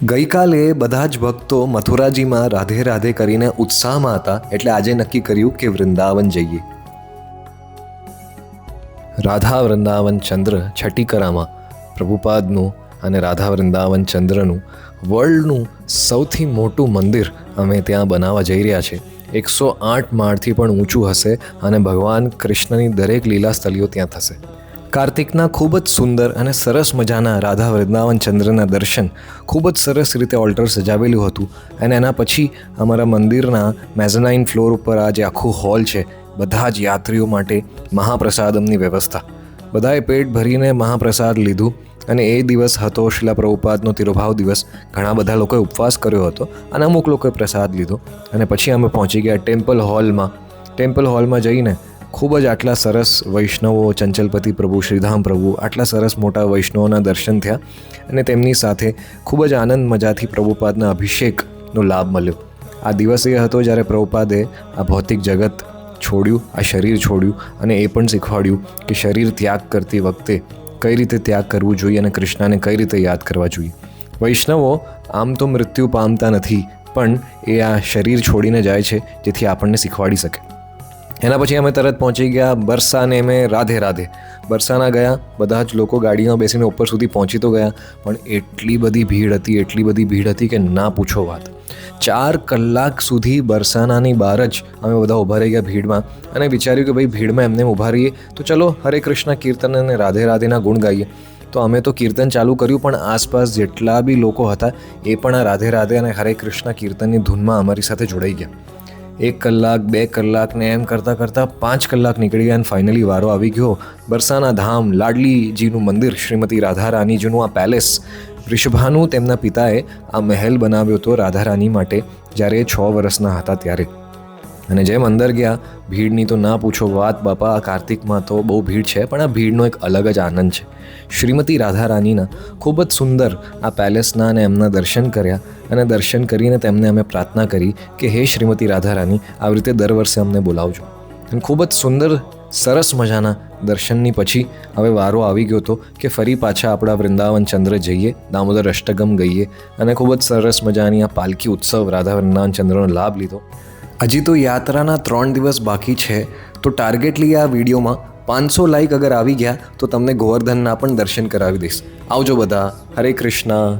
ગઈકાલે બધા જ ભક્તો મથુરાજીમાં રાધે રાધે કરીને ઉત્સાહમાં હતા, એટલે આજે નક્કી કર્યું કે વૃંદાવન જઈએ. રાધા વૃંદાવન ચંદ્ર છઠ્ઠીકરામાં પ્રભુપાદનું અને રાધા વૃંદાવન ચંદ્રનું વર્લ્ડનું સૌથી મોટું મંદિર અમે ત્યાં બનાવવા જઈ રહ્યા છે. 108 માળથી પણ ઊંચું હશે અને ભગવાન કૃષ્ણની દરેક લીલા સ્થલીઓ ત્યાં થશે. કાર્તિકના ખૂબ જ સુંદર અને સરસ મજાના રાધા વૃંદાવન ચંદ્રના દર્શન, ખૂબ જ સરસ રીતે ઓલ્ટર સજાવેલું હતું. અને એના પછી અમારા મંદિરના મેઝનાઇન ફ્લોર ઉપર આ જે આખું હોલ છે, બધા જ યાત્રીઓ માટે મહાપ્રસાદમની વ્યવસ્થા. બધાએ પેટ ભરીને મહાપ્રસાદ લીધું. અને એ દિવસ હતો શિલા પ્રભુપાદનો તિરુભાવ દિવસ. ઘણા બધા લોકોએ ઉપવાસ કર્યો હતો અને અમુક લોકોએ પ્રસાદ લીધો. અને પછી અમે પહોંચી ગયા ટેમ્પલ હોલમાં. ટેમ્પલ હોલમાં જઈને ખૂબ જ આટલા સરસ વૈષ્ણવો, ચંચલપતિ પ્રભુ, શ્રીધામ પ્રભુ, આટલા સરસ મોટા વૈષ્ણવોના દર્શન થયા. અને તેમની સાથે ખૂબ જ આનંદ મજાથી પ્રભુપાદના અભિષેકનો લાભ મળ્યો. આ દિવસ એ હતો જ્યારે પ્રભુપાદે આ ભૌતિક જગત છોડ્યું, આ શરીર છોડ્યું અને એ પણ શીખવાડ્યું કે શરીર ત્યાગ કરતી વખતે કઈ રીતે ત્યાગ કરવું જોઈએ અને કૃષ્ણને કઈ રીતે યાદ કરવા જોઈએ. વૈષ્ણવો આમ તો મૃત્યુ પામતા નથી, પણ એ આ શરીર છોડીને જાય છે જેથી આપણને શીખવાડી શકે. એના પછી અમે તરત પહોંચી ગયા બરસાને. મેં રાધે રાધે બરસાના ગયા. બધા જ લોકો ગાડીમાં બેસીને ઉપર સુધી પહોંચી તો ગયા, પણ એટલી બધી ભીડ હતી કે ના પૂછો વાત. 4 કલાક સુધી બરસાનાની બહાર જ અમે બધા ઊભા રહી ગયા ભીડમાં. અને વિચાર્યું કે ભાઈ ભીડમાં એમને ઊભા રહીએ તો ચલો હરે કૃષ્ણ કીર્તન અને રાધે રાધેના ગુણ ગાઈએ. તો અમે તો કીર્તન ચાલુ કર્યું, પણ આસપાસ જેટલા બી લોકો હતા એ પણ આ રાધે રાધે અને હરે કૃષ્ણ કીર્તનની ધૂનમાં અમારી સાથે જોડાઈ ગયા. 1 કલાક, 2 કલાક ને એમ કરતાં 5 કલાક નીકળી ગયા. અને ફાઇનલી વારો આવી ગયો બરસાના ધામ, લાડલીજીનું મંદિર, શ્રીમતી રાધા રાણીજીનું આ પેલેસ. વૃષભાનું તેમના પિતાએ આ મહેલ બનાવ્યો હતો રાધા રાણી માટે, જ્યારે 6 વર્ષના હતા ત્યારે. અને જેમ અંદર ગયા, ભીડની તો ના પૂછો વાત બાપા. આ કાર્તિકમાં તો બહુ ભીડ છે, પણ આ ભીડનો એક અલગ જ આનંદ છે. શ્રીમતી રાધા રાણીના ખૂબ જ સુંદર આ પેલેસના અને એમના દર્શન કર્યા. અને દર્શન કરીને તેમને અમે પ્રાર્થના કરી કે હે શ્રીમતી રાધા રાણી, આવી રીતે દર વર્ષે અમને બોલાવજો. અને ખૂબ જ સુંદર સરસ મજાના દર્શનની પછી હવે વારો આવી ગયો હતો કે ફરી પાછા આપણા વૃંદાવન ચંદ્ર જઈએ, દામોદર અષ્ટગમ ગઈએ અને ખૂબ જ સરસ મજાની આ પાલકી ઉત્સવ રાધા વૃંદાવન ચંદ્રનો લાભ લીધો. હજી તો યાત્રાના 3 દિવસ બાકી છે, તો ટાર્ગેટલી આ વિડીયોમાં 500 લાઈક અગર આવી ગયા તો તમને ગોવર્ધનના પણ દર્શન કરાવી દઈશ. આવજો બધા. હરે કૃષ્ણ.